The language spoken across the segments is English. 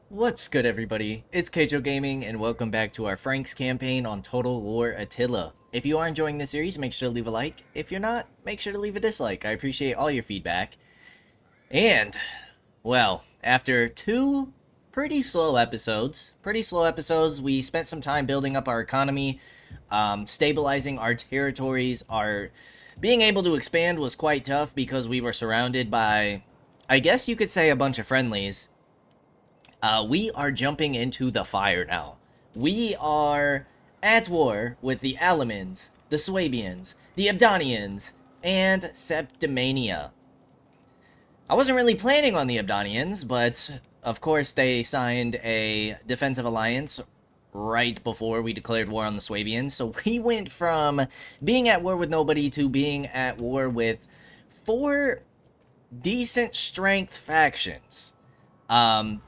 What's good, everybody? It's Kaige-O Gaming, and welcome back to our Franks campaign on Total War Attila. If you are enjoying this series, make sure to leave a like. If you're not, make sure to leave a dislike. I appreciate all your feedback. And, well, after two pretty slow episodes, we spent some time building up our economy, stabilizing our territories. Our being able to expand was quite tough because we were surrounded by, I guess you could say, a bunch of friendlies. We are jumping into the fire now. We are at war with the Alamans, the Swabians, the Abdonians, and Septimania. I wasn't really planning on the Abdonians, but of course they signed a defensive alliance right before we declared war on the Swabians. So we went from being at war with nobody to being at war with four decent strength factions.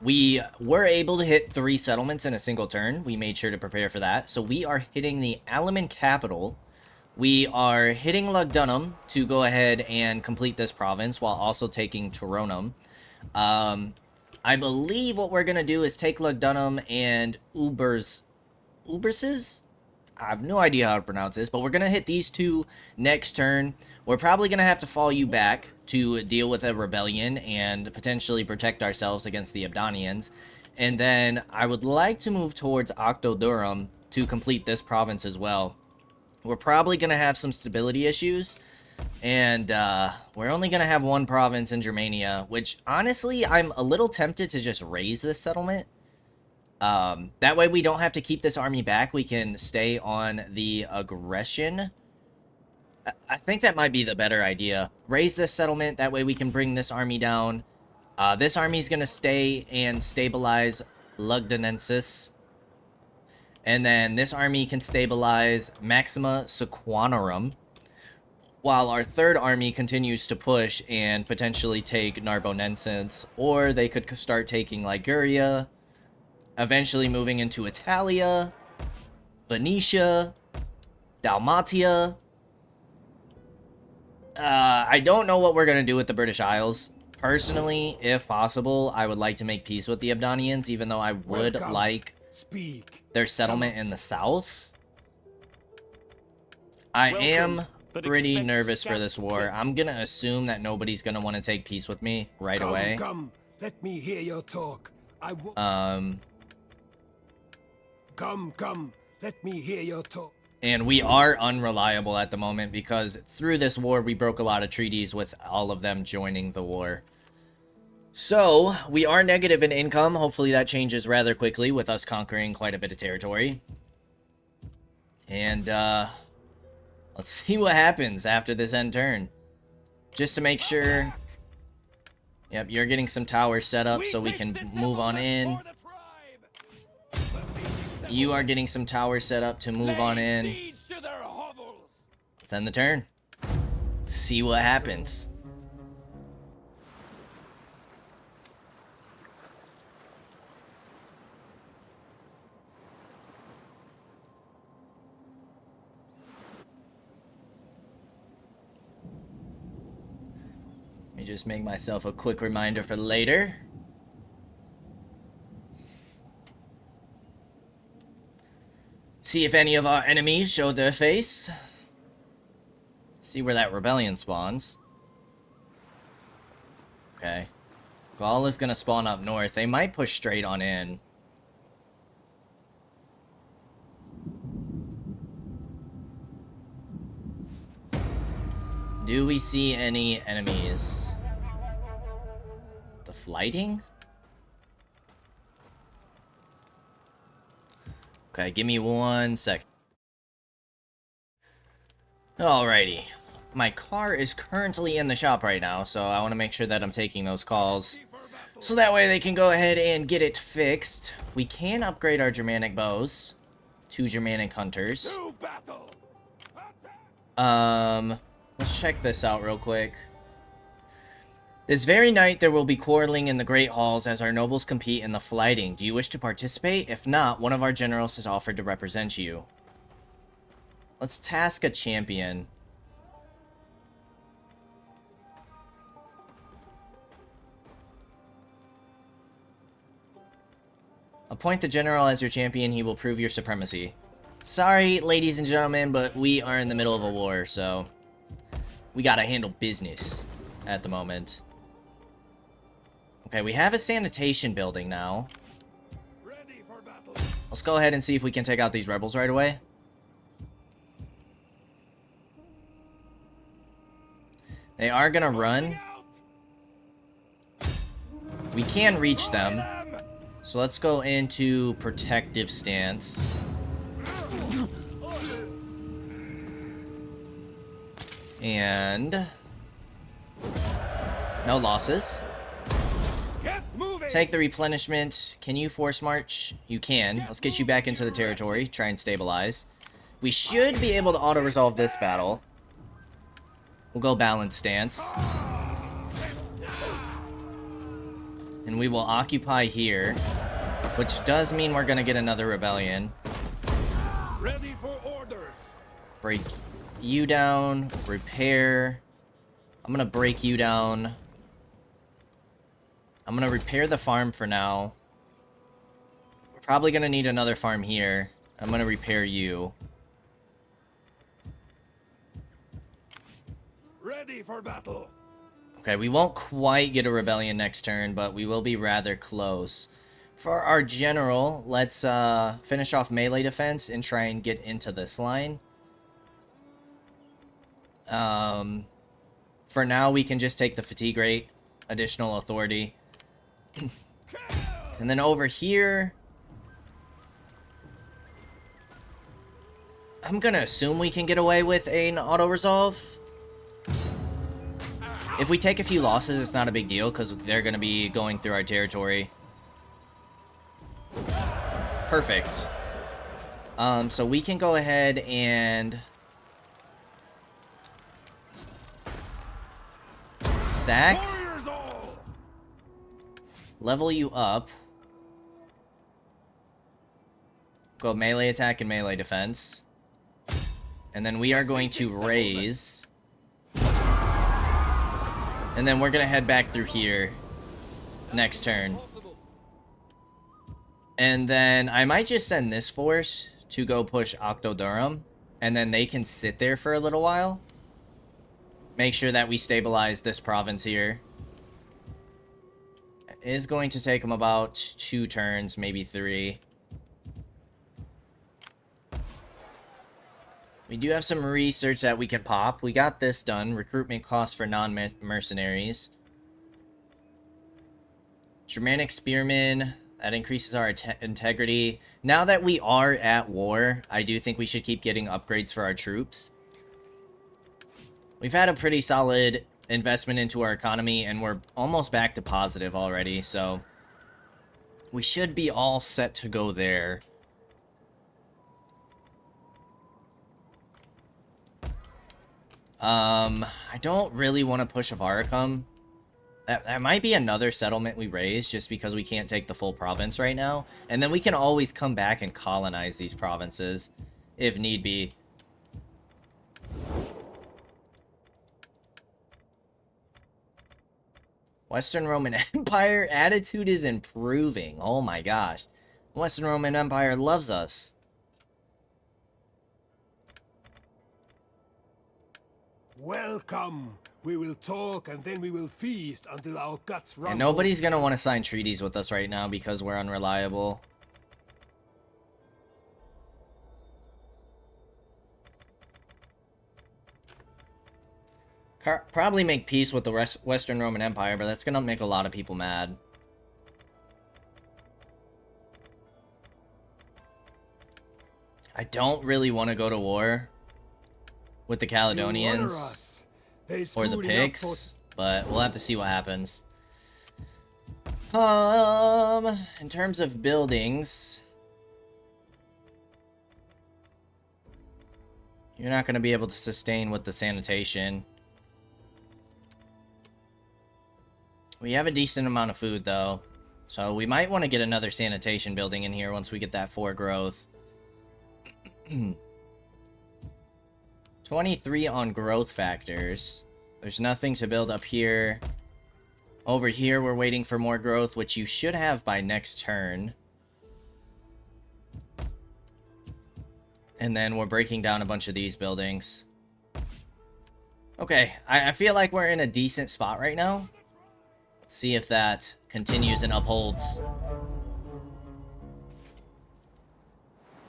We were able to hit 3 settlements in a single turn. We made sure to prepare for that. So we are hitting the Alaman capital. We are hitting Lugdunum to go ahead and complete this province while also taking Turonum. I believe what we're going to do is take Lugdunum and Uberses? I have no idea how to pronounce this, but we're going to hit these two next turn. We're probably going to have to fall you back to deal with a rebellion and potentially protect ourselves against the Abdonians. And then I would like to move towards Octodurum to complete this province as well. We're probably going to have some stability issues, and we're only going to have one province in Germania, which honestly I'm a little tempted to just raise this settlement. That way we don't have to keep this army back. We can stay on the aggression. I think that might be the better idea. Raise this settlement. That way we can bring this army down. This army is going to stay and stabilize Lugdunensis. And then this army can stabilize Maxima Sequanorum. While our third army continues to push and potentially take Narbonensis. Or they could start taking Liguria. Eventually moving into Italia, Venetia, Dalmatia. I don't know what we're going to do with the British Isles. Personally, if possible, I would like to make peace with the Abdonians, even though I would like their settlement in the south. I am pretty nervous for this war. I'm going to assume that nobody's going to want to take peace with me right away. Come, let me hear your talk. Come, let me hear your talk. And we are unreliable at the moment because through this war, we broke a lot of treaties with all of them joining the war. So, we are negative in income. Hopefully that changes rather quickly with us conquering quite a bit of territory. And, let's see what happens after this end turn. Just to make sure... Yep, you're getting some towers set up so we can move on in. You are getting some towers set up to move on in. Let's end the turn. See what happens. Let me just make myself a quick reminder for later. See if any of our enemies show their face. See where that rebellion spawns. Okay. Gaul is going to spawn up north. They might push straight on in. Do we see any enemies? The flighting? Okay, give me 1 sec. Alrighty. My car is currently in the shop right now, so I want to make sure that I'm taking those calls. So that way they can go ahead and get it fixed. We can upgrade our Germanic bows to Germanic hunters. Let's check this out real quick. This very night there will be quarreling in the great halls as our nobles compete in the flighting. Do you wish to participate? If not, one of our generals has offered to represent you. Let's task a champion. Appoint the general as your champion. He will prove your supremacy. Sorry, ladies and gentlemen, but we are in the middle of a war, so we gotta handle business at the moment. Okay, we have a sanitation building now. Ready for battle. Let's go ahead and see if we can take out these rebels right away. They are gonna run. We can reach them. So let's go into protective stance. And no losses. Take the replenishment. Can you force march? You can. Let's get you back into the territory. Try and stabilize. We should be able to auto-resolve this battle. We'll go balanced stance. And we will occupy here, which does mean we're going to get another rebellion. Ready for orders. Break you down. Repair. I'm going to break you down. I'm going to repair the farm for now. We're probably going to need another farm here. I'm going to repair you. Ready for battle. Okay, we won't quite get a rebellion next turn, but we will be rather close. For our general, let's finish off melee defense and try and get into this line. For now, we can just take the fatigue rate, additional authority. And then over here, I'm gonna assume we can get away with an auto-resolve. If we take a few losses, it's not a big deal, because they're gonna be going through our territory. Perfect. So we can go ahead and sack. Level you up. Go melee attack and melee defense. And then we are going to raise. And then we're going to head back through here next turn. And then I might just send this force to go push Octodurum. And then they can sit there for a little while. Make sure that we stabilize this province here. It is going to take them about 2 turns, maybe 3. We do have some research that we can pop. We got this done. Recruitment costs for non-mercenaries. Germanic Spearmen. That increases our integrity. Now that we are at war, I do think we should keep getting upgrades for our troops. We've had a pretty solid investment into our economy, and we're almost back to positive already, so we should be all set to go there. I don't really want to push Avaricum. That might be another settlement we raise, just because we can't take the full province right now. And then we can always come back and colonize these provinces, if need be. Western Roman Empire attitude is improving. Oh my gosh. Western Roman Empire loves us. Welcome. We will talk and then we will feast until our guts run. And nobody's gonna want to sign treaties with us right now because we're unreliable. Probably make peace with the Western Roman Empire, but that's gonna make a lot of people mad. I don't really want to go to war with the Caledonians or the Picts, but we'll have to see what happens. In terms of buildings, you're not going to be able to sustain with the sanitation. We have a decent amount of food, though, so we might want to get another sanitation building in here once we get that 4 growth. 23 on growth factors. There's nothing to build up here. Over here, we're waiting for more growth, which you should have by next turn. And then we're breaking down a bunch of these buildings. Okay, I feel like we're in a decent spot right now. Let's see if that continues and upholds.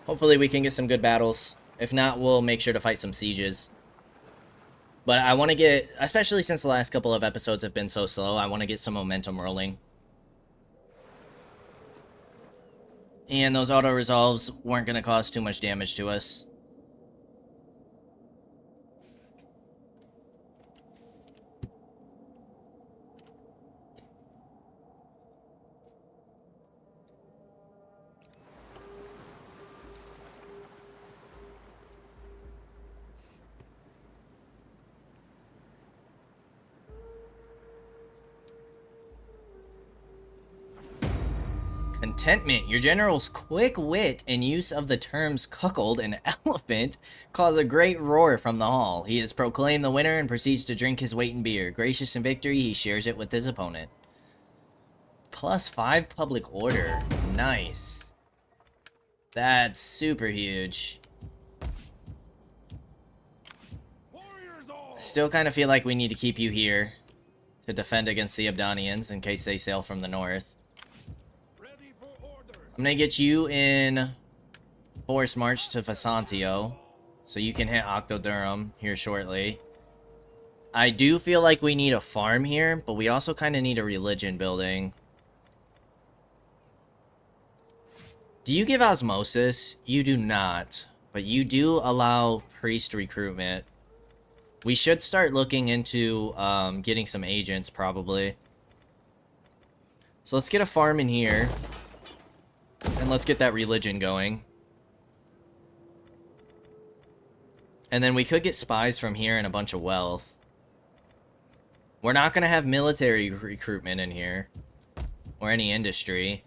Hopefully we can get some good battles. If not, we'll make sure to fight some sieges. But I want to get, especially since the last couple of episodes have been so slow, I want to get some momentum rolling. And those auto-resolves weren't going to cause too much damage to us. Contentment. Your general's quick wit and use of the terms cuckold and elephant cause a great roar from the hall. He is proclaimed the winner and proceeds to drink his weight in beer. Gracious in victory, he shares it with his opponent. +5 public order. Nice. That's super huge. I still kind of feel like we need to keep you here to defend against the Abdonians in case they sail from the north. I'm gonna get you in force march to Fasantio, so you can hit Octodurum here shortly. I do feel like we need a farm here, but we also kind of need a religion building. Do you give osmosis? You do not, but you do allow priest recruitment. We should start looking into getting some agents, probably. So let's get a farm in here. And let's get that religion going. And then we could get spies from here and a bunch of wealth. We're not going to have military recruitment in here. Or any industry.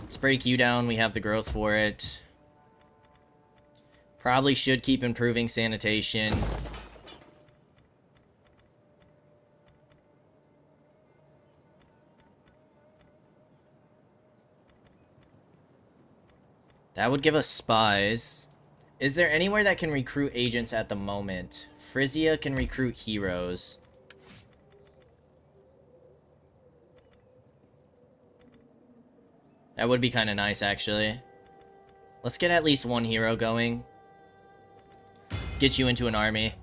Let's break you down. We have the growth for it. Probably should keep improving sanitation. That would give us spies. Is there anywhere that can recruit agents at the moment? Frisia can recruit heroes. That would be kind of nice, actually. Let's get at least one hero going. Get you into an army.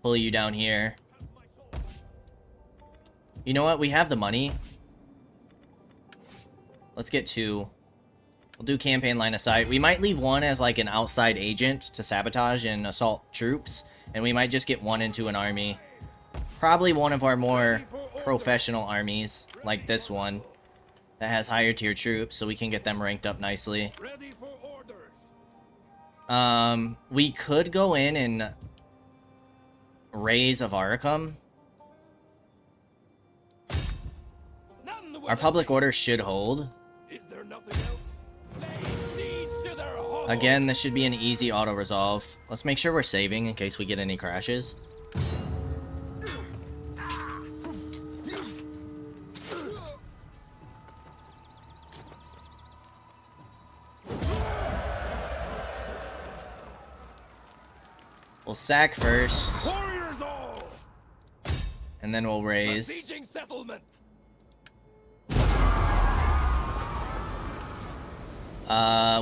Pull you down here. You know what? We have the money. Let's get two. We'll do campaign line of sight. We might leave one as like an outside agent to sabotage and assault troops. And we might just get one into an army. Probably one of our more professional armies, like this one, that has higher tier troops, so we can get them ranked up nicely. We could go in and raise Avaricum. Our public order should hold. Again, this should be an easy auto-resolve. Let's make sure we're saving in case we get any crashes. We'll sack first. And then we'll raise.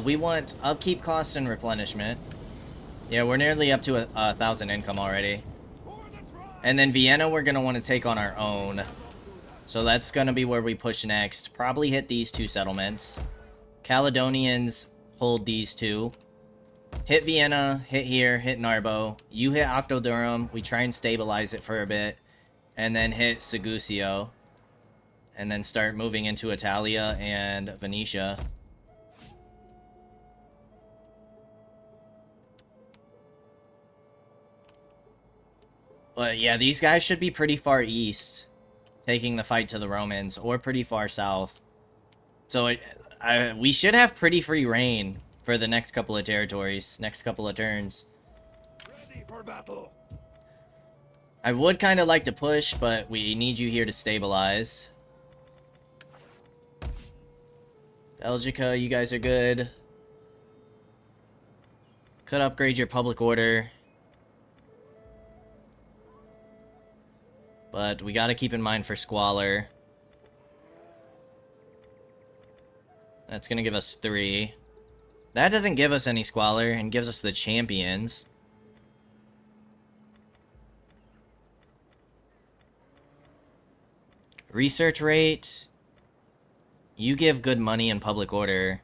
We want upkeep costs and replenishment. Yeah, we're nearly up to 1,000 income already. And then Vienna we're going to want to take on our own. So that's going to be where we push next. Probably hit these two settlements. Caledonians hold these two. Hit Vienna, hit here, hit Narbo. You hit Octodurum. We try and stabilize it for a bit. And then hit Segusio. And then start moving into Italia and Venetia. But yeah, these guys should be pretty far east, taking the fight to the Romans, or pretty far south. So we should have pretty free reign for the next couple of territories, next couple of turns. Ready for battle. I would kind of like to push, but we need you here to stabilize. Belgica, you guys are good. Could upgrade your public order. But we gotta keep in mind for Squalor. That's gonna give us 3. That doesn't give us any Squalor and gives us the champions. Research rate. You give good money in public order.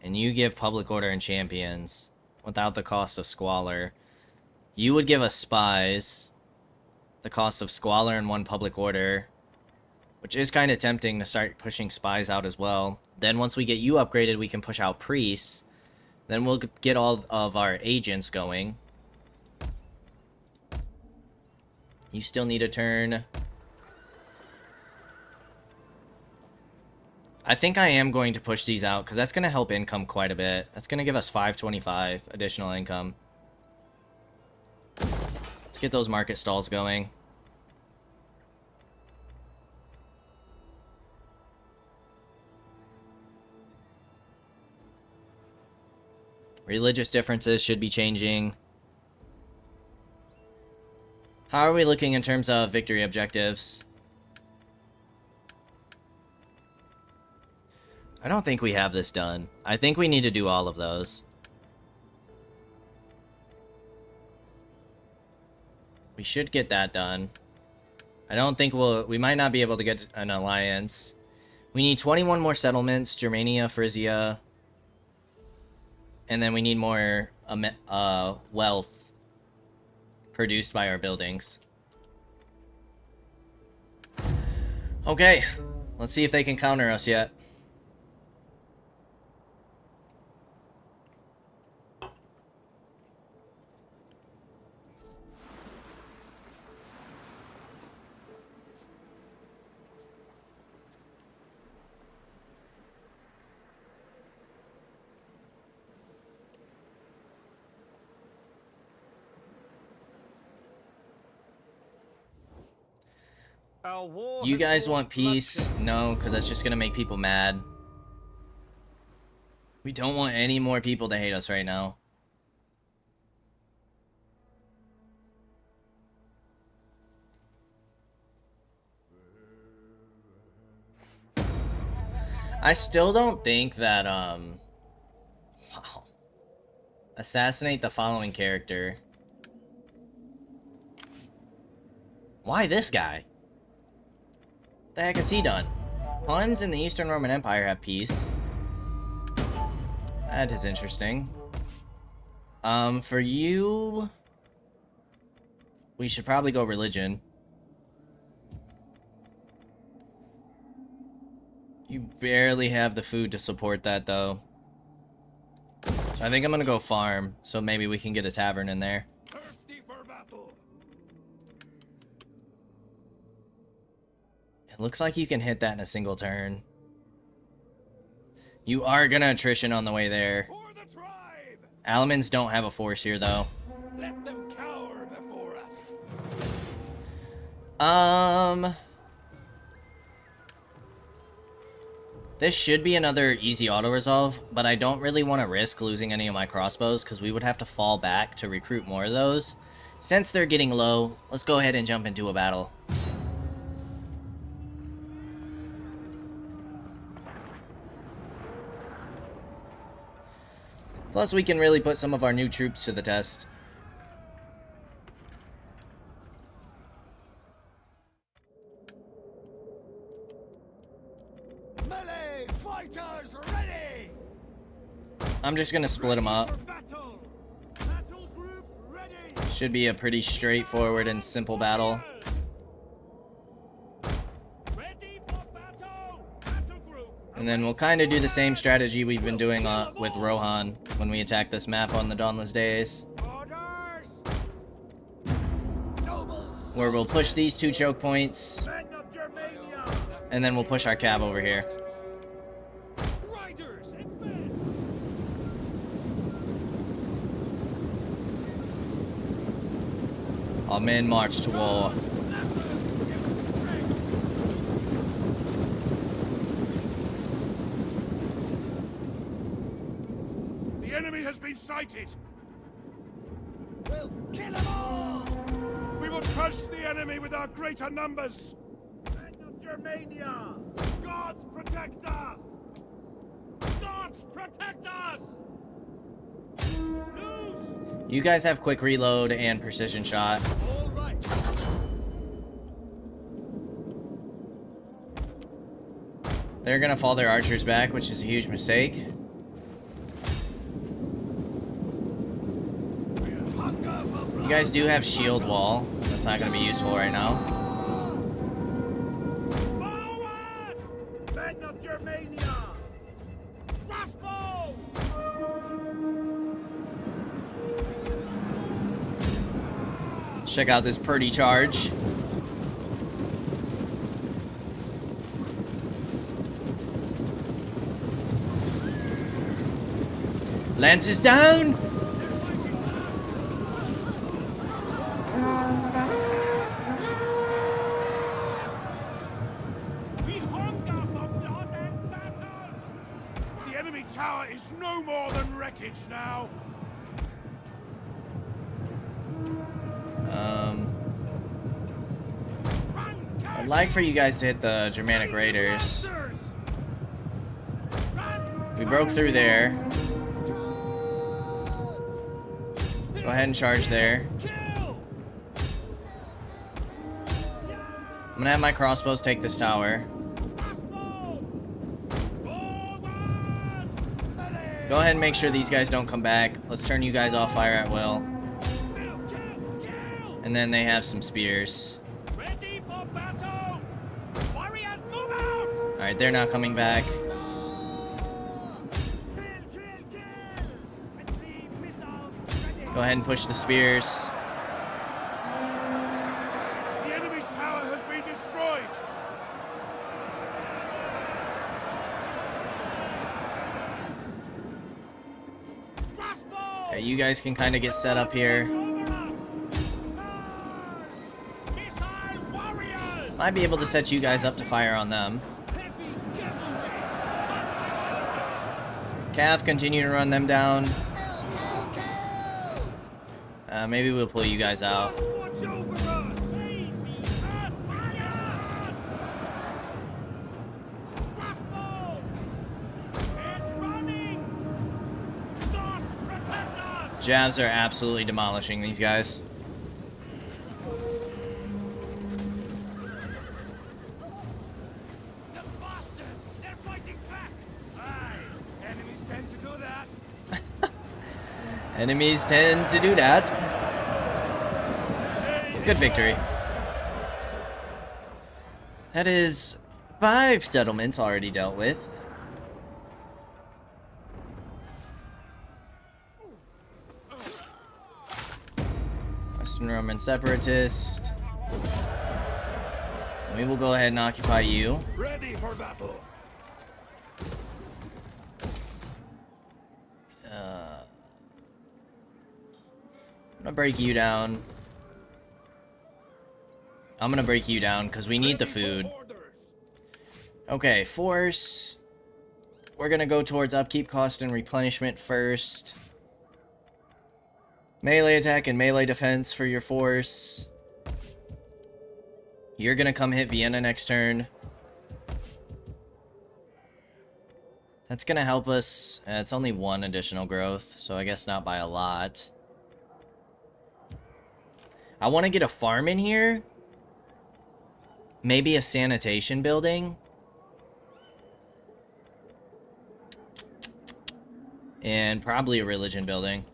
And you give public order and champions. Without the cost of Squalor. You would give us spies. The cost of Squalor and 1 public order. Which is kind of tempting to start pushing spies out as well. Then once we get you upgraded, we can push out priests. Then we'll get all of our agents going. You still need a turn. I think I am going to push these out, because that's going to help income quite a bit. That's going to give us 525 additional income. Let's get those market stalls going. Religious differences should be changing. How are we looking in terms of victory objectives? I don't think we have this done. I think we need to do all of those. We should get that done. I don't think we might not be able to get an alliance. We need 21 more settlements, Germania, Frisia. And then we need more wealth produced by our buildings. Okay, let's see if they can counter us yet. You guys want peace? No, because that's just going to make people mad. We don't want any more people to hate us right now. I still don't think that, wow. Assassinate the following character. Why this guy? What the heck has he done? Huns in the Eastern Roman Empire have peace. That is interesting. For you... we should probably go religion. You barely have the food to support that, though. So I think I'm gonna go farm, so maybe we can get a tavern in there. Thirsty for battle. It looks like you can hit that in a single turn. You are gonna attrition on the way there. For the tribe. Alamans don't have a force here, though. Let them cower before us. This should be another easy auto-resolve, but I don't really want to risk losing any of my crossbows, because we would have to fall back to recruit more of those. Since they're getting low, let's go ahead and jump into a battle. Plus, we can really put some of our new troops to the test. Melee fighters ready. I'm just going to split them up. Battle. Battle group ready. Should be a pretty straightforward and simple battle. Ready for battle. Battle group. And then we'll kind of do the same strategy we've been doing with Rohan when we attack this map on the Dauntless Days. Orders. Nobles. Where we'll push these 2 choke points, Men of Germania. and then we'll push our cab over here. Riders advance. Our men march to war. enemy has been sighted! We'll kill them all! We will crush the enemy with our greater numbers! Men of Germania! Gods protect us! Gods protect us! Lose! You guys have quick reload and precision shot. All right! They're gonna fall their archers back, which is a huge mistake. You guys do have shield wall. That's not gonna be useful right now. Forward! Men of Germania! Crossbows! Check out this pretty charge. Lances down! We hunger for blood and battle! The enemy tower is no more than wreckage now! I'd like for you guys to hit the Germanic Raiders. We broke through there. Go ahead and charge there. I'm gonna have my crossbows take this tower. Go ahead and make sure these guys don't come back. Let's turn you guys off fire at will. And then they have some spears. Ready for battle! Warriors, move out! Alright, they're not coming back. Go ahead and push the spears. The enemy's tower has been destroyed! Okay, you guys can kind of get set up here. Might be able to set you guys up to fire on them. Cav, continue to run them down. Maybe we'll pull you guys out. Javs are absolutely demolishing these guys. The bastards! They're fighting back! Aye, enemies tend to do that. Enemies tend to do that. Good victory. That is 5 settlements already dealt with. Western Roman Separatist. We will go ahead and occupy you. Ready for battle! I'm gonna break you down. I'm gonna break you down because we need the food. Okay, force. We're gonna go towards upkeep cost and replenishment first. Melee attack and melee defense for your force. You're gonna come hit Vienna next turn. That's gonna help us. It's only 1 additional growth, so I guess not by a lot. I want to get a farm in here. Maybe a sanitation building. And probably a religion building.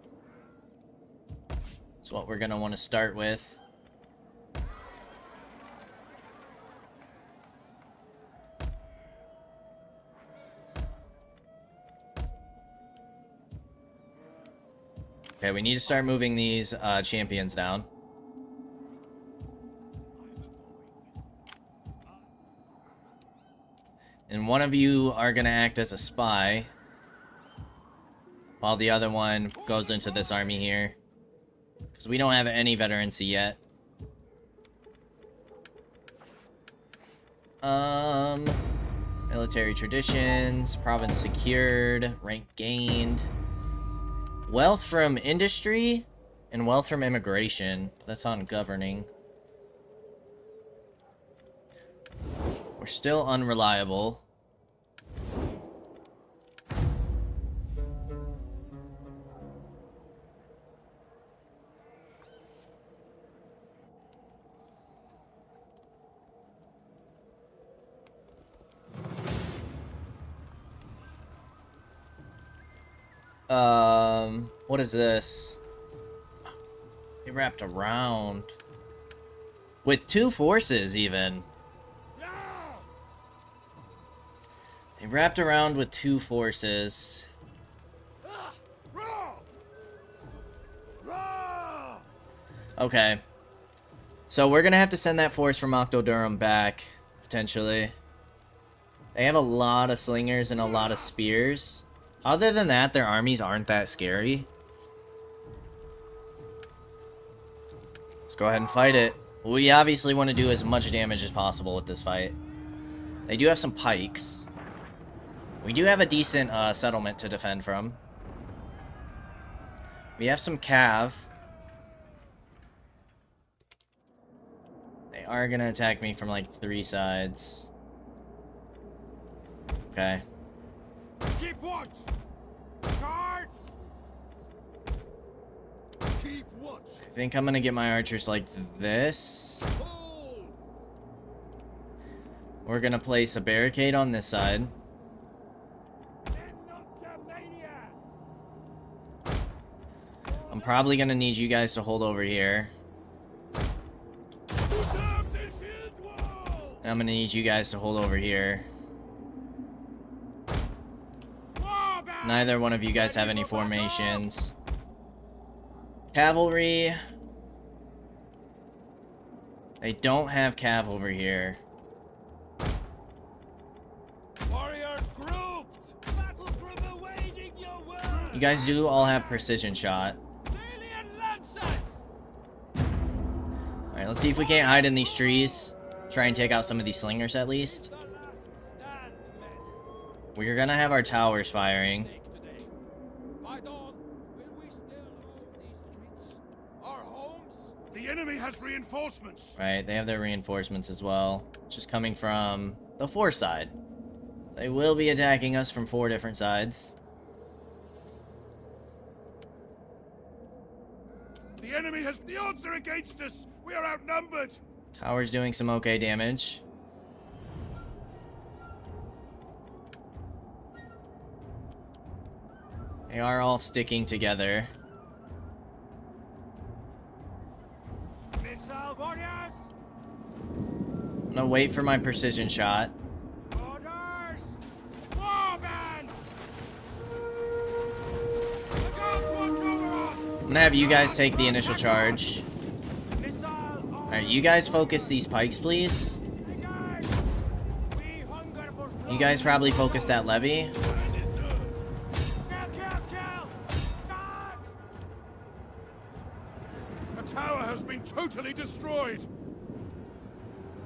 That's what we're going to want to start with. Okay, we need to start moving these champions down. And one of you are going to act as a spy, while the other one goes into this army here. Because we don't have any veterancy yet. Military traditions, province secured, rank gained. wealth from industry and wealth from immigration. That's on governing. We're still unreliable. What is this? They wrapped around with 2 forces even. They wrapped around with 2 forces. Okay. So we're gonna have to send that force from Octodurum back, potentially. They have a lot of slingers and a lot of spears. Other than that, their armies aren't that scary. Let's go ahead and fight it. We obviously want to do as much damage as possible with this fight. They do have some pikes. We do have a decent settlement to defend from. We have some cav. They are going to attack me from like 3 sides. Okay. Keep watch. Guard. Keep watch. I think I'm going to get my archers like this. Hold. We're going to place a barricade on this side. I'm probably going to need you guys to hold over here. And I'm going to need you guys to hold over here. Neither one of you guys have any formations. Cavalry. They don't have cav over here. Warriors grouped. Battle group awaiting your word. You guys do all have precision shot. Alien lancers. Alright, let's see if we can't hide in these trees. Try and take out some of these slingers at least. The last stand, men. We're gonna have our towers firing. By dawn, will we still rule these streets? Our homes? The enemy has reinforcements. Right, they have their reinforcements as well. Just coming from the 4 side. They will be attacking us from 4 different sides. The enemy has the odds are against us. We are outnumbered. Tower's doing some okay damage. They are all sticking together. Missile warriors. I'm gonna wait for my precision shot. Orders. Warband. The gods watch over us. I'm gonna have you guys take the initial charge. Missile. Alright, you guys focus these pikes, please. We hunger for You guys probably focus that levy. A tower has been totally destroyed.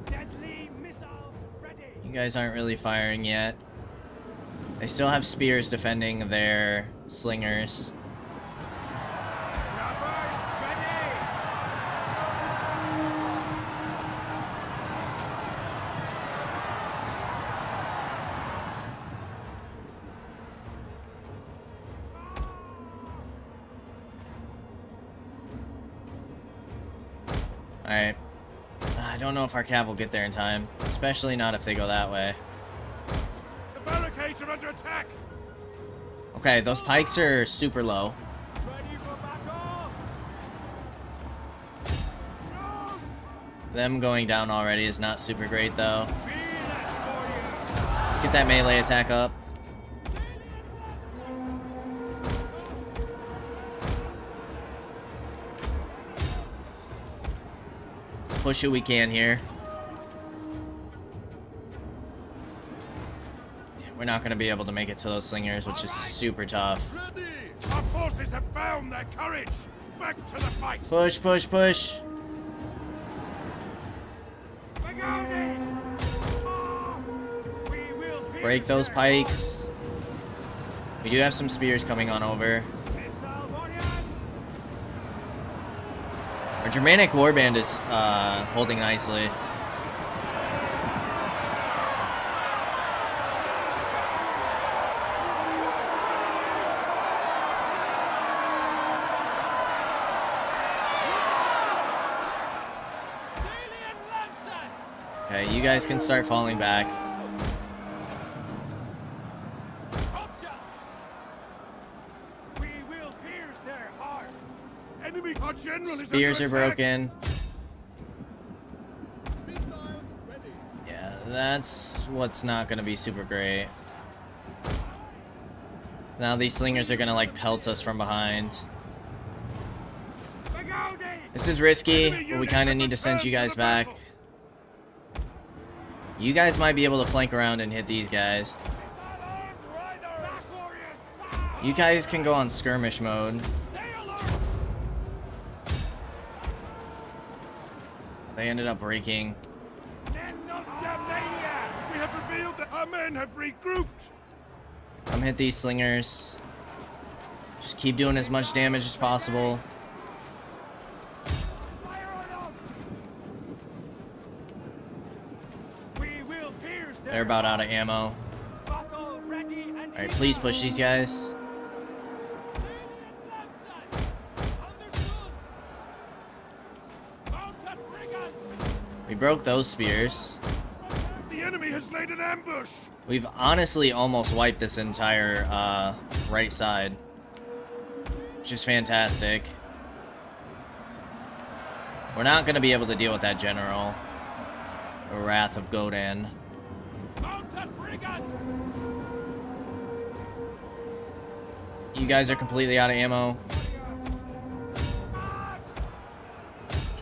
Deadly missiles ready. You guys aren't really firing yet. They still have spears defending their slingers. Trappers ready. Alright. I don't know if our cav will get there in time. Especially not if they go that way. The barricades are under attack. Okay, those pikes are super low. Ready for battle. Them going down already is not super great though. Fearless warrior. Let's get that melee attack up. Let's push what we can here. We're not going to be able to make it to those slingers, which is super tough. Ready. Our forces have found their courage. Back to the fight. Push, push, push. We will Break those pikes. We do have some spears coming on over. Missile warriors. Our Germanic warband is holding nicely. Okay, you guys can start falling back. We will pierce their hearts. Enemy, our general is Spears are under attack. broken. Missiles ready. Yeah, that's what's not gonna be super great. Now these slingers are gonna like pelt us from behind. This is risky, but we kind of need to send you guys back. You guys might be able to flank around and hit these guys. You guys can go on skirmish mode. They ended up breaking. Men of Germania! We have revealed that our men have regrouped. Come hit these slingers. Just keep doing as much damage as possible. They're about out of ammo. Alright, please push these guys. We broke those spears. The enemy has laid an ambush. We've honestly almost wiped this entire right side, which is fantastic. We're not going to be able to deal with that general. The Wrath of Godan. You guys are completely out of ammo.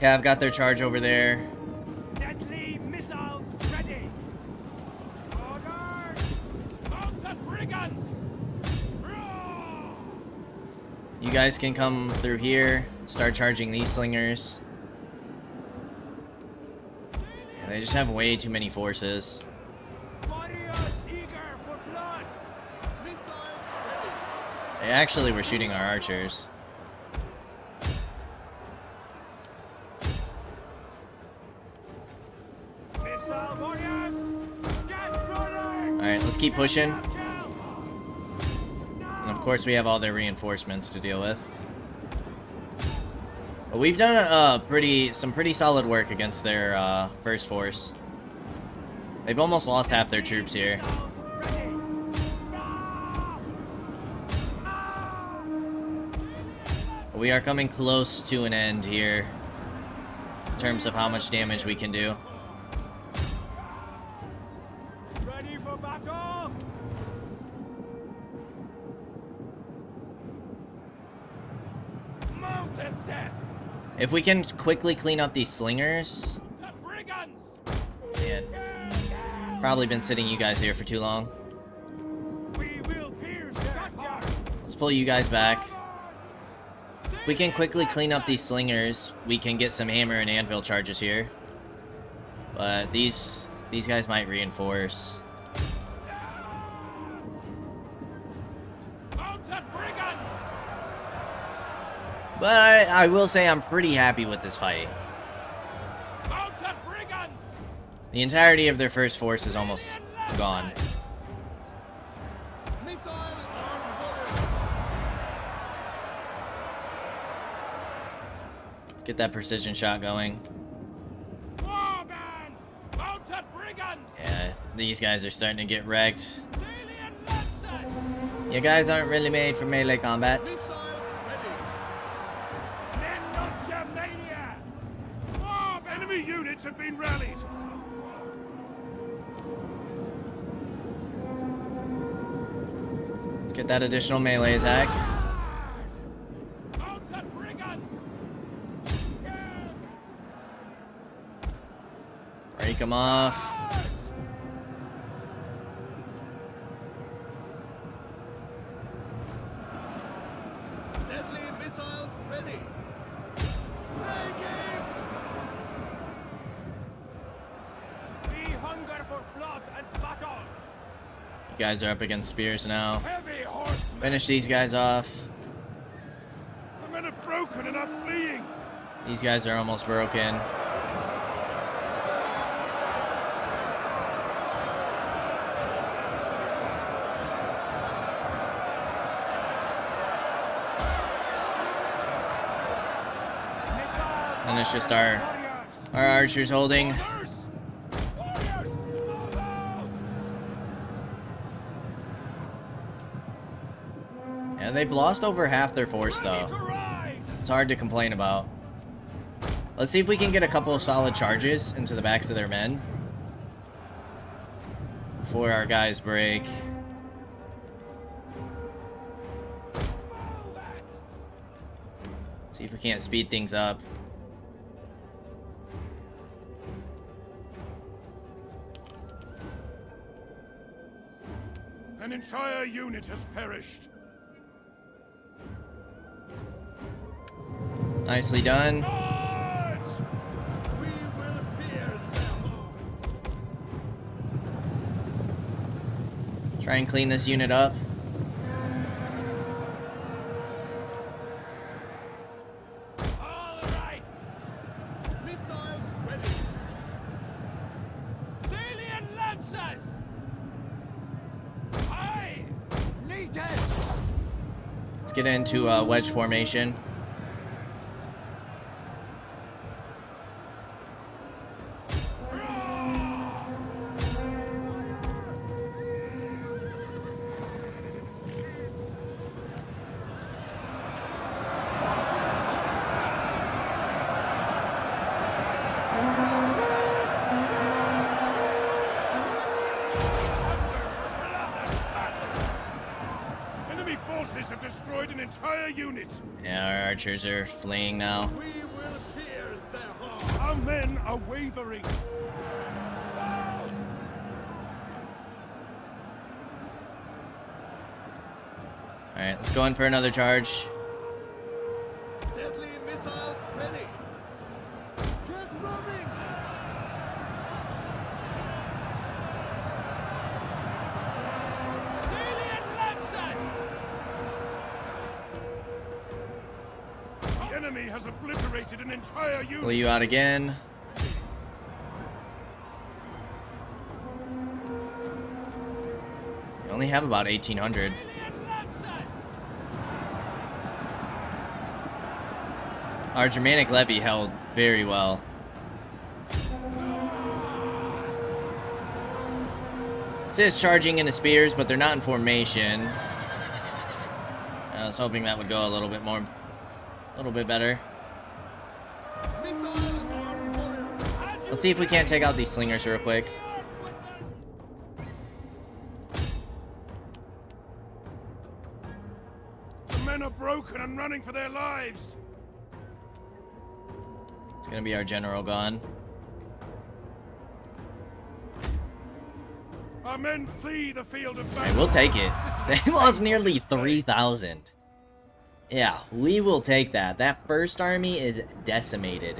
Cav got their charge over there. Deadly missiles ready. Orders! Mounted brigands! You guys can come through here, start charging these slingers. Yeah, they just have way too many forces. Warriors eager for blood. Missiles ready. They actually were shooting our archers. Missile warriors, get running! Alright, let's keep pushing. And of course we have all their reinforcements to deal with. But we've done some pretty solid work against their first force. They've almost lost half their troops here. But we are coming close to an end here in terms of how much damage we can do. Ready for battle? Mounted death! If we can quickly clean up these slingers, To brigands! man, probably been sitting you guys here for too long. We will pierce their hearts! Let's pull you guys back. If we can quickly clean up these slingers, we can get some hammer and anvil charges here. But these guys might reinforce. Mounted brigands! But I will say I'm pretty happy with this fight. Mounted brigands! The entirety of their first force is almost gone. Missile armed warriors! Let's get that precision shot going. Warband! Mounted brigands! Yeah, these guys are starting to get wrecked. Alien lancers! You guys aren't really made for melee combat. Missiles ready! Men of Germania! Warband! Enemy units have been rallied! Let's get that additional melee attack. Mounted brigands! Break them off. Guards! Deadly missiles ready! Play game! We hunger for blood and battle! You guys are up against spears now. Heavy horsemen! Finish these guys off. The men are broken and are fleeing! These guys are almost broken. And it's just our archers holding. Yeah, they've lost over half their force though. It's hard to complain about. Let's see if we can get a couple of solid charges into the backs of their men before our guys break. See if we can't speed things up. An entire unit has perished. Nicely done. Lords! We will pierce their homes. Try and clean this unit up. All right. Missiles ready. Salient lancers. Aye. Neatest. Let's get into wedge formation. Enemy forces have destroyed an entire unit. Yeah, our archers are fleeing now. We will pierce their hearts. Our men are wavering. Alright, let's go in for another charge. Deadly missiles ready. Get running. Salient lancers. The enemy has obliterated an entire unit. Pull you out again. We only have about 1,800. Our Germanic levy held very well. It says charging into spears, but they're not in formation. I was hoping that would go a little bit better. Let's see if we can't take out these slingers real quick. The men are broken and running for their lives. It's gonna be our general gone. Our men flee the field of Hey, battle. we'll take it. They lost nearly 3,000. Yeah, we will take that. That first army is decimated.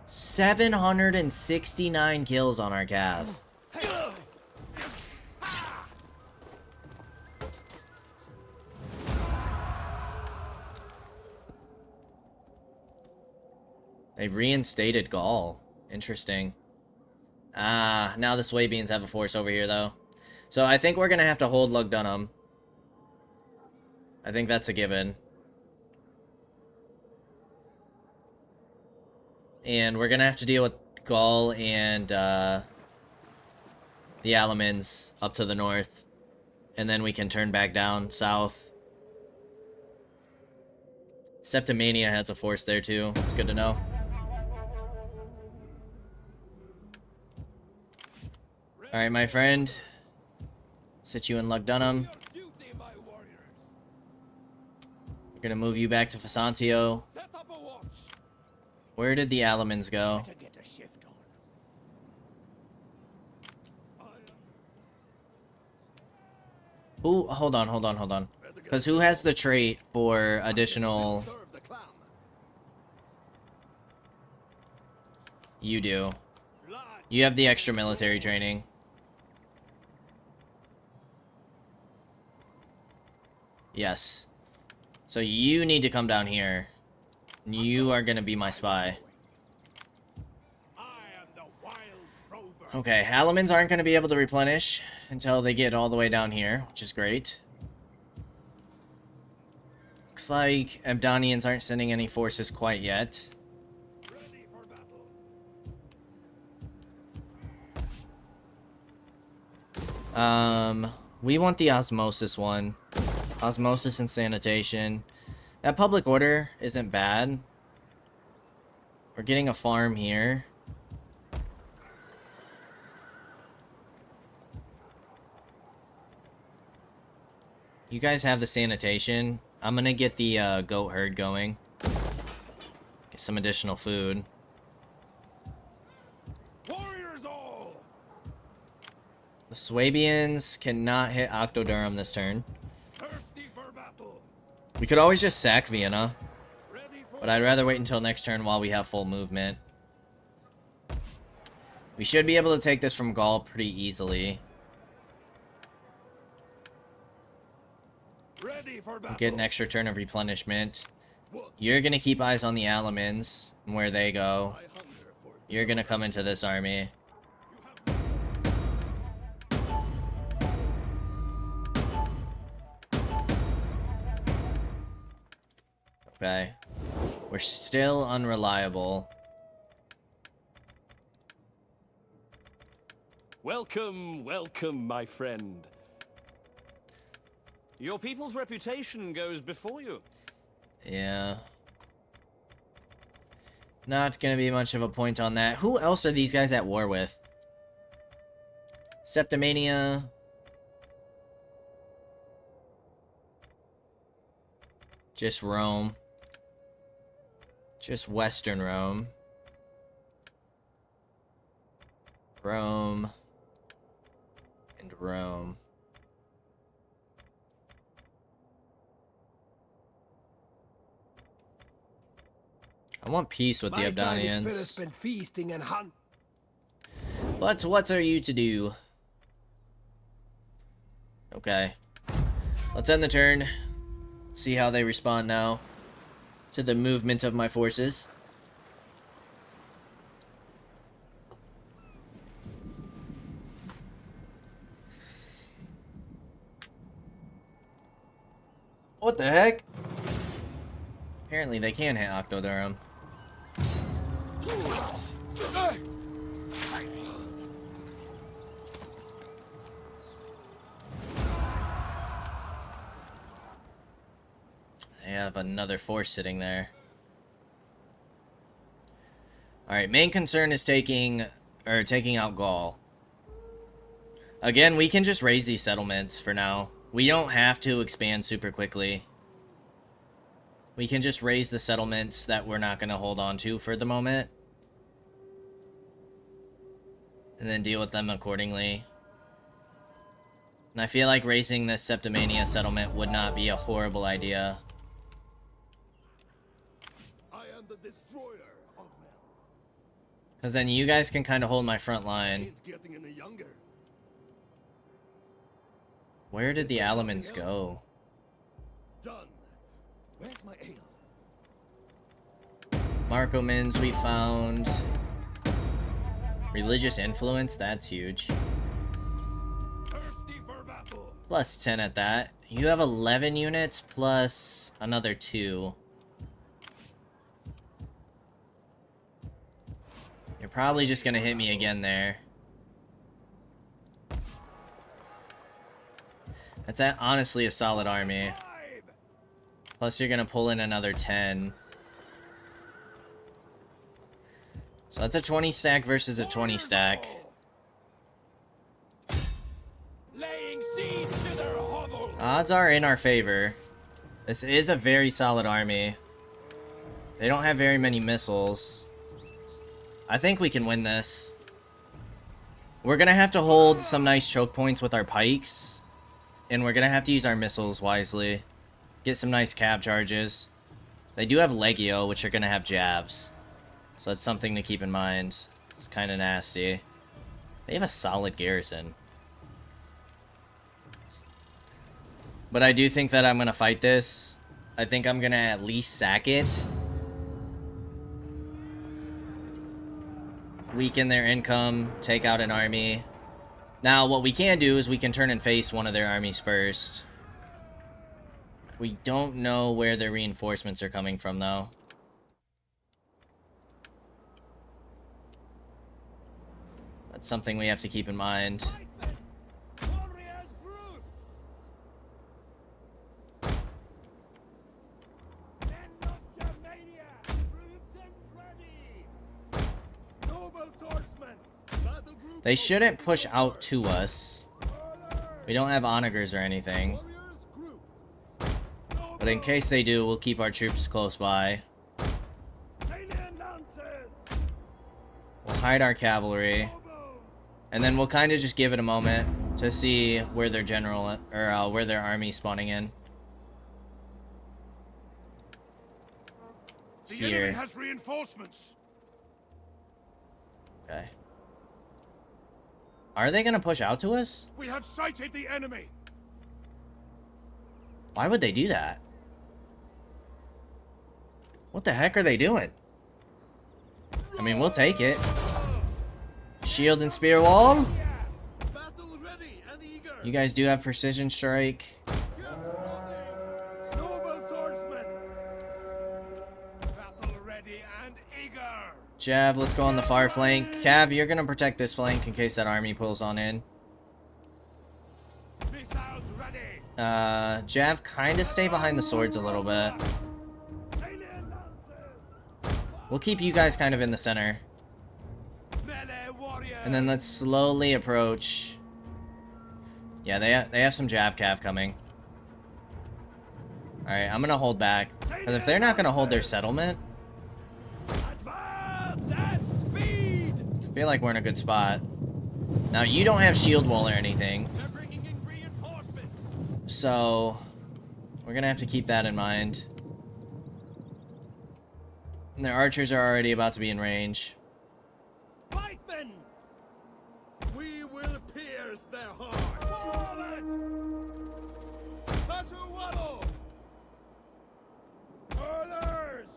769 kills on our cav. They reinstated Gaul. Interesting. Ah, now the Swabians have a force over here, though. So I think we're going to have to hold Lugdunum. I think that's a given. And we're going to have to deal with Gaul and the Alamans up to the north. And then we can turn back down south. Septimania has a force there, too. It's good to know. Alright, my friend. Sit you in Lugdunum. We're gonna move you back to Fasantio. Where did the Alamans go? Ooh, hold on. Because who has the trait for additional... You do. You have the extra military training. Yes. So you need to come down here. You are gonna be my spy. I am the wild rover. Okay, Alamans aren't gonna be able to replenish until they get all the way down here, which is great. Looks like Abdonians aren't sending any forces quite yet. Ready for battle. We want the osmosis one. Osmosis and sanitation. That public order isn't bad. We're getting a farm here. You guys have the sanitation. I'm gonna get the goat herd going. Get some additional food. Warriors all. The Swabians cannot hit Octodurum this turn. Thirsty for battle. We could always just sack Vienna, Ready for but I'd rather wait until next turn while we have full movement. We should be able to take this from Gaul pretty easily. Ready for battle. Get an extra turn of replenishment. What? You're gonna keep eyes on the Alamans and where they go. I hunger for You're gonna come into this army. Okay. We're still unreliable. Welcome, welcome, my friend. Your people's reputation goes before you. Yeah. Not gonna be much of a point on that. Who else are these guys at war with? Septimania. Just Rome. Just Western Rome. Rome. And Rome. I want peace with the My tiny spirit's Abdonians. been feasting and hunt. But what are you to do? Okay. Let's end the turn. See how they respond now to the movement of my forces. What the heck? Apparently they can hit Octodurum. They have another force sitting there. Alright, main concern is taking out Gaul. Again, we can just raise these settlements for now. We don't have to expand super quickly. We can just raise the settlements that we're not going to hold on to for the moment. And then deal with them accordingly. And I feel like raising this Septimania settlement would not be a horrible idea. I am the destroyer of men. Because then you guys can kind of hold my front line. Ain't getting any younger. Where did the Alamans go? Done. Where's my ale? Markomans we found. Religious influence, that's huge. Thirsty for battle. Plus 10 at that. You have 11 units plus another 2. You're probably just gonna hit me again there. That's honestly a solid army. Five. Plus you're gonna pull in another 10. So that's a 20 stack versus a 20 stack. Laying siege to their hovels. Odds are in our favor. This is a very solid army. They don't have very many missiles. I think we can win this. We're gonna have to hold some nice choke points with our pikes. And we're gonna have to use our missiles wisely. Get some nice cab charges. They do have Legio, which are gonna have jabs. So that's something to keep in mind. It's kind of nasty. They have a solid garrison. But I do think that I'm gonna fight this. I think I'm gonna at least sack it. weaken their income, take out an army. Now, what we can do is we can turn and face one of their armies first. We don't know where their reinforcements are coming from, though. That's something we have to keep in mind. Warriors groups! Men of Germania, groups and ready! Noble swordsmen, battle group. They shouldn't push out to us. We don't have onagers or anything. Warriors group. But in case they do, we'll keep our troops close by. Salian lances, We'll hide our cavalry. nobles, And then we'll kind of just give it a moment to see where their general, or where their army's spawning in. the enemy Here. has reinforcements. Okay. Are they gonna push out to us? We have sighted the enemy. Why would they do that? What the heck are they doing? I mean, we'll take it. Shield and spear wall. Battle ready and eager. You guys do have precision strike. Get ready. Noble swordsmen. Battle ready and eager. Jav, let's go on the far flank. Cav, you're gonna protect this flank in case that army pulls on in. Missiles ready. Jav, kind of stay behind the swords a little bit. Salian lances. We'll keep you guys kind of in the center. Melee warriors. And then let's slowly approach. Yeah, they have some Jav Cav coming. Alright, I'm gonna hold back. Because if they're not gonna hold their settlement, Advance at speed. I feel like we're in a good spot. Now, you don't have shield wall or anything, They're bringing in reinforcements. so we're gonna have to keep that in mind. And their archers are already about to be in range. Pikemen. We will pierce their hearts. Forward. Patualo. Hurlers.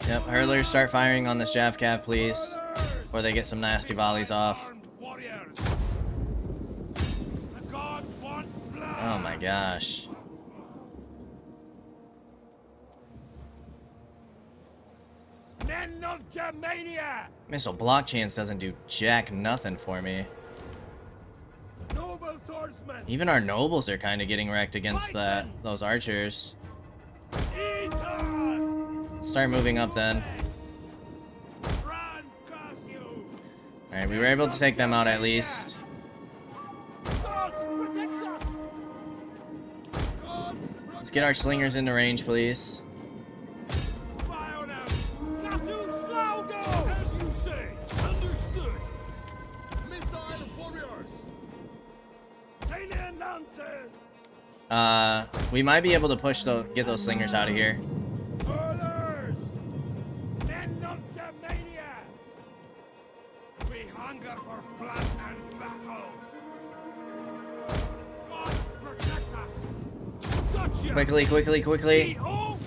Yep, hurlers, start firing on this Jav Cav, please. Before they get some nasty volleys off. Armed warriors. The gods want blood. Oh my gosh. Men of Germania. Missile block chance doesn't do jack nothing for me. Noble swordsmen. Even our nobles are kind of getting wrecked against those archers. Eat us. Start moving up then. Run, curse you. Alright, we were able to take them out at least. Gods protect us. Gods Let's get our slingers into range, please. fire them. Natu Slaugo. As you say. Understood. Missile warriors. Salian lances. We might be able to get those slingers out of here. Hurlers. Men of Germania. We hunger for blood and battle. Gods protect us. Gotcha. Quickly, quickly, quickly. Behold.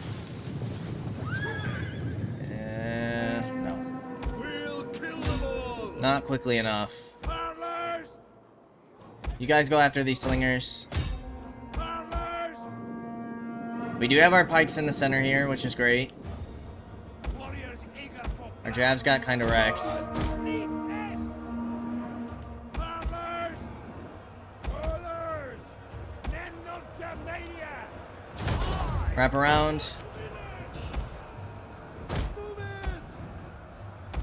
No. We'll kill them all. Not quickly enough. Hurlers. You guys go after these slingers. Hurlers. We do have our pikes in the center here, which is great. Warriors eager for Our Javs got kind of wrecked. Hurlers. Hurlers. Men of Germania. Wrap around. Move it.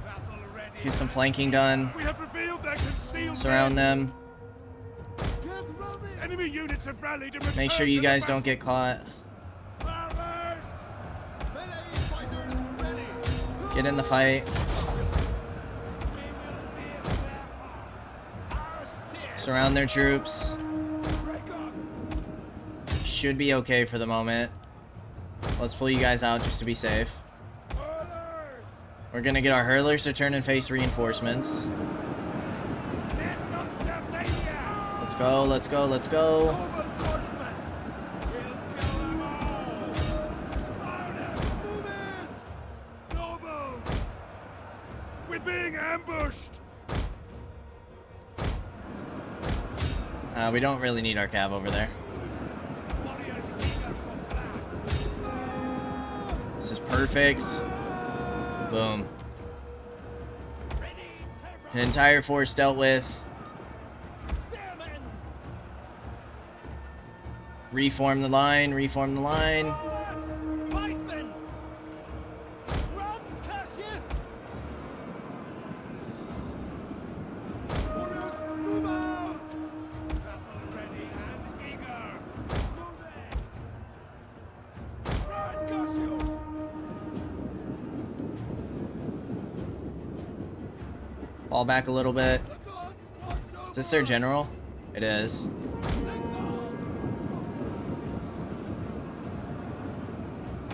Battle ready. Get some flanking done. We have revealed their concealed Surround them. Get running. Enemy units have rallied and Make sure returned you to the guys don't battle. get caught. Hurlers. Melee fighters ready. Get in the fight. We will pierce their hearts. Our spears. Surround their troops. Break up. Should be okay for the moment. Let's pull you guys out just to be safe. Hurlers. We're gonna get our hurlers to turn and face reinforcements. Men of Germania. Let's go, let's go, let's go. Noble swordsmen. We'll kill them all. Fire them. Move it. Nobles. We're being ambushed. pushed! We don't really need our cav over there. Warriors eager for battle! This is perfect. Boom. Ready, An entire force dealt with. spearmen! Reform the line, reform the line. Forward! Pikemen! Run, Cassius! Warriors, move out! Battle ready and eager! Move it! Run, Cassius! Fall back a little bit. The gods watch Is this their general? It is.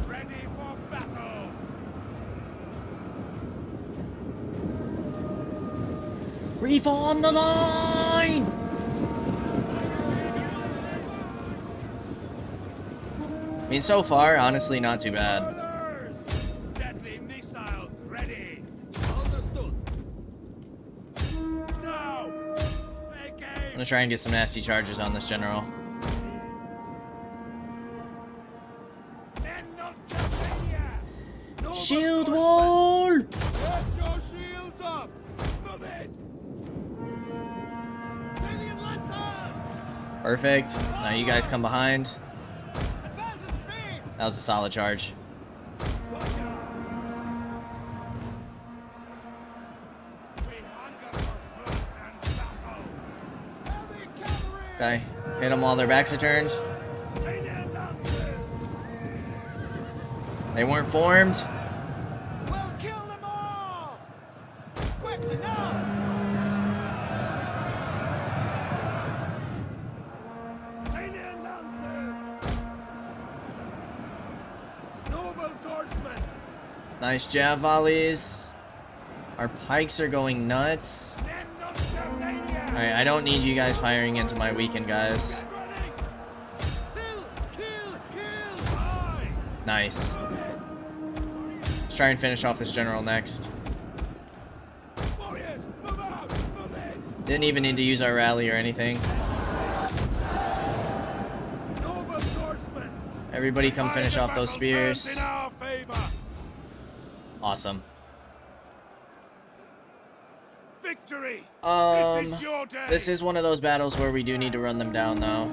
Ready for battle! Reform the line! I mean, so far, honestly, not too bad. Orders! Deadly missiles ready! Understood! Now! Take I'm aim! gonna try and get some nasty charges on this general. Men of Campania! Noble Shield swordsmen, wall! Get your shields up! Move it! Alien lancers! Perfect. Now you guys come behind. Advance at speed! That was a solid charge. Gotcha! We hunger for blood and battle! Heavy cavalry! Okay. Hit them while their backs are turned. Alien lancers! They weren't formed. We'll kill them all! Quickly now! Alien lancers! Noble swordsmen! Nice jab volleys. Our pikes are going nuts. Men of Germania! Alright, I don't need you guys firing into my weekend, guys. Get ready! Kill! Aye! Nice. Move it! Let's try and finish off this general next. Warriors, move out! Move it! Didn't even need to use our rally or anything. Noble swordsmen! Everybody come finish off those spears. In our favor! Awesome. Victory! Um, This is your day! This is one of those battles where we do need to run them down, though.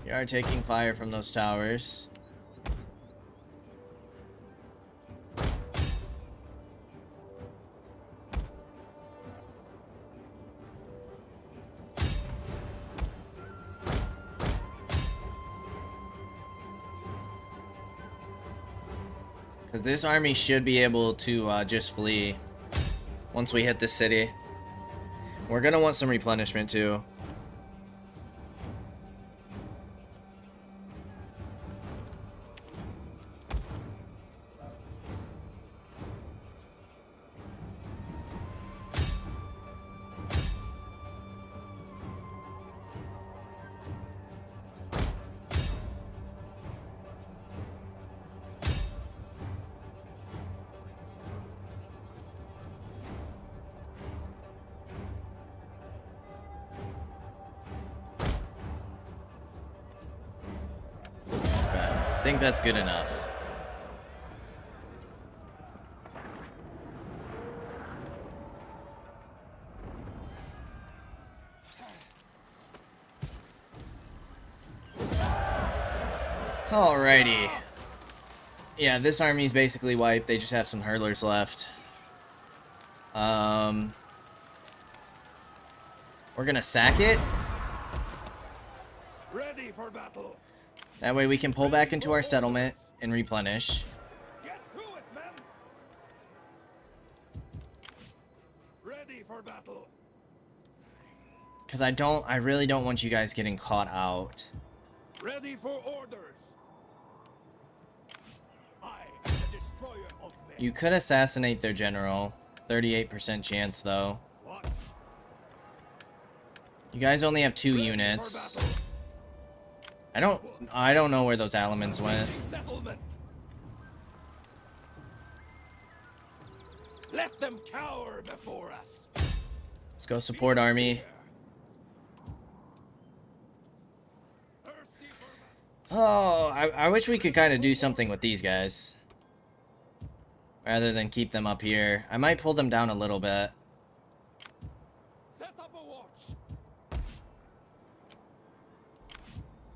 We are taking fire from those towers. Because this army should be able to just flee once we hit the city. We're going to want some replenishment too. I think that's good enough. Alrighty. Yeah, this army's basically wiped. They just have some hurlers left. We're gonna sack it. Ready for battle! That way we can pull back into our settlement and replenish. Get to it, men! Ready for battle! Because I really don't want you guys getting caught out. Ready for orders! I am the You could assassinate their general. 38% chance, though. What? You guys only have 2 Ready for units. battle. I don't know where those elements went. Settlement. Let them cower before us. Let's go support army. Thirsty for battle. Oh, I wish we could kind of do something with these guys. Rather than keep them up here. I might pull them down a little bit. Set up a watch.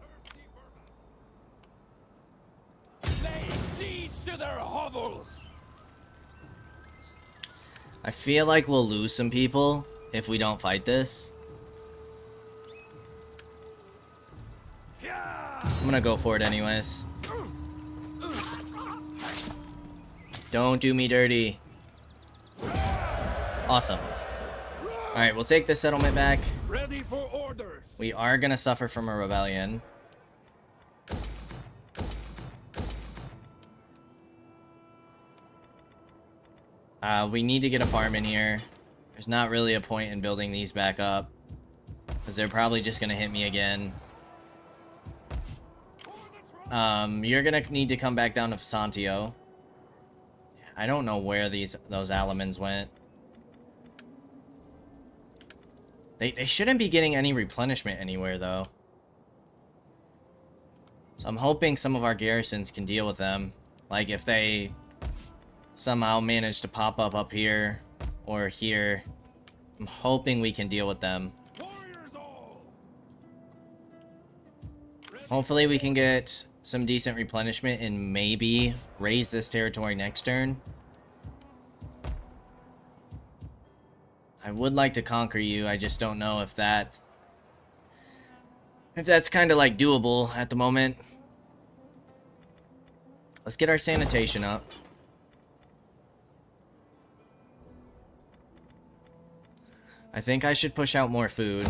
Thirsty for battle. Lay siege to their hovels. I feel like we'll lose some people if we don't fight this. I'm gonna go for it anyways. Don't do me dirty. Awesome. Alright, we'll take this settlement back. Ready for orders. We are gonna suffer from a rebellion. We need to get a farm in here. There's not really a point in building these back up, because they're probably just gonna hit me again. You're gonna need to come back down to Fasantio. I don't know where those Alamans went. They shouldn't be getting any replenishment anywhere, though. So I'm hoping some of our garrisons can deal with them. Like, if they somehow manage to pop up here or here, I'm hoping we can deal with them. Warriors all. Hopefully we can get some decent replenishment and maybe raise this territory next turn. I would like to conquer you. I just don't know if that's kind of like doable at the moment. Let's get our sanitation up. I think I should push out more food.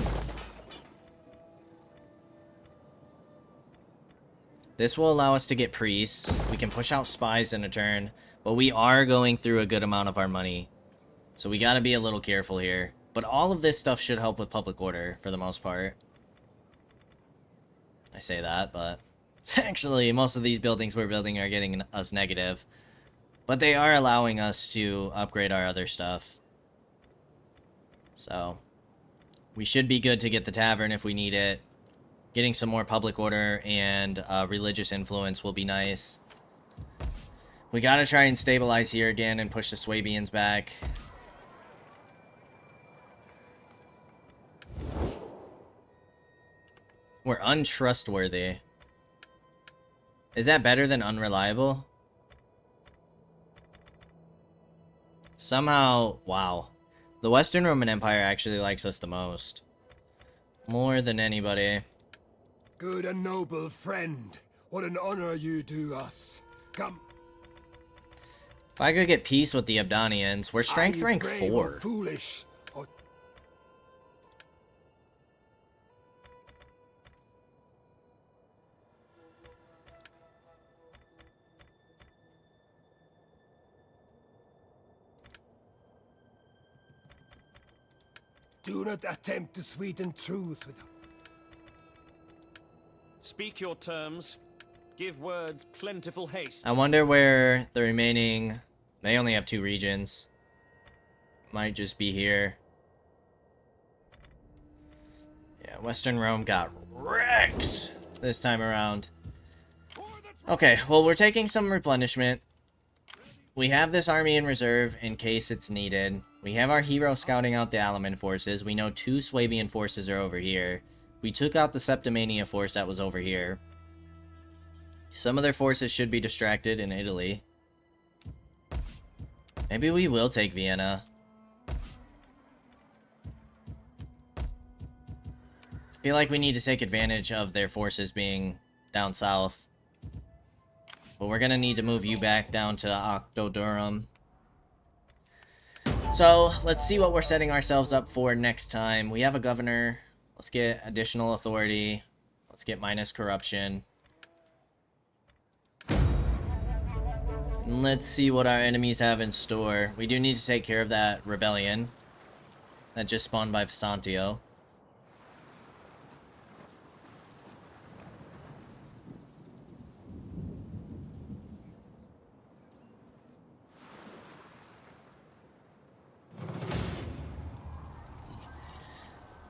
This will allow us to get priests. We can push out spies in a turn, but we are going through a good amount of our money. So we gotta be a little careful here. But all of this stuff should help with public order, for the most part. I say that, but actually, most of these buildings we're building are getting us negative. But they are allowing us to upgrade our other stuff. So, we should be good to get the tavern if we need it. Getting some more public order and religious influence will be nice. We gotta try and stabilize here again and push the Swabians back. We're untrustworthy. Is that better than unreliable? Somehow, wow. The Western Roman Empire actually likes us the most. More than anybody. Good and noble friend, what an honor you do us. Come. If I could get peace with the Abdonians, we're strength rank brave or 4. foolish, or do not attempt to sweeten truth with Speak your terms. Give words plentiful haste. I wonder where the remaining... They only have 2 regions. Might just be here. Yeah, Western Rome got wrecked this time around. Okay, well, we're taking some replenishment. We have this army in reserve in case it's needed. We have our hero scouting out the Alaman forces. We know 2 Swabian forces are over here. We took out the Septimania force that was over here. Some of their forces should be distracted in Italy. Maybe we will take Vienna. I feel like we need to take advantage of their forces being down south. But we're gonna need to move you back down to Octodurum. So, let's see what we're setting ourselves up for next time. We have a governor. Let's get additional authority. Let's get minus corruption. Let's see what our enemies have in store. We do need to take care of that rebellion that just spawned by Visantio.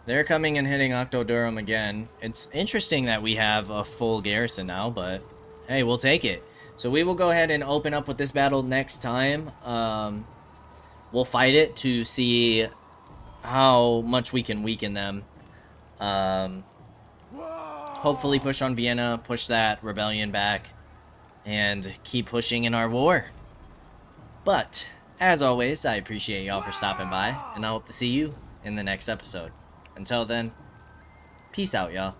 They're coming and hitting Octodurum again. It's interesting that we have a full garrison now, but hey, we'll take it. So we will go ahead and open up with this battle next time. We'll fight it to see how much we can weaken them. Hopefully push on Vienna, push that rebellion back, and keep pushing in our war. But, as always, I appreciate y'all for stopping by, and I hope to see you in the next episode. Until then, peace out, y'all.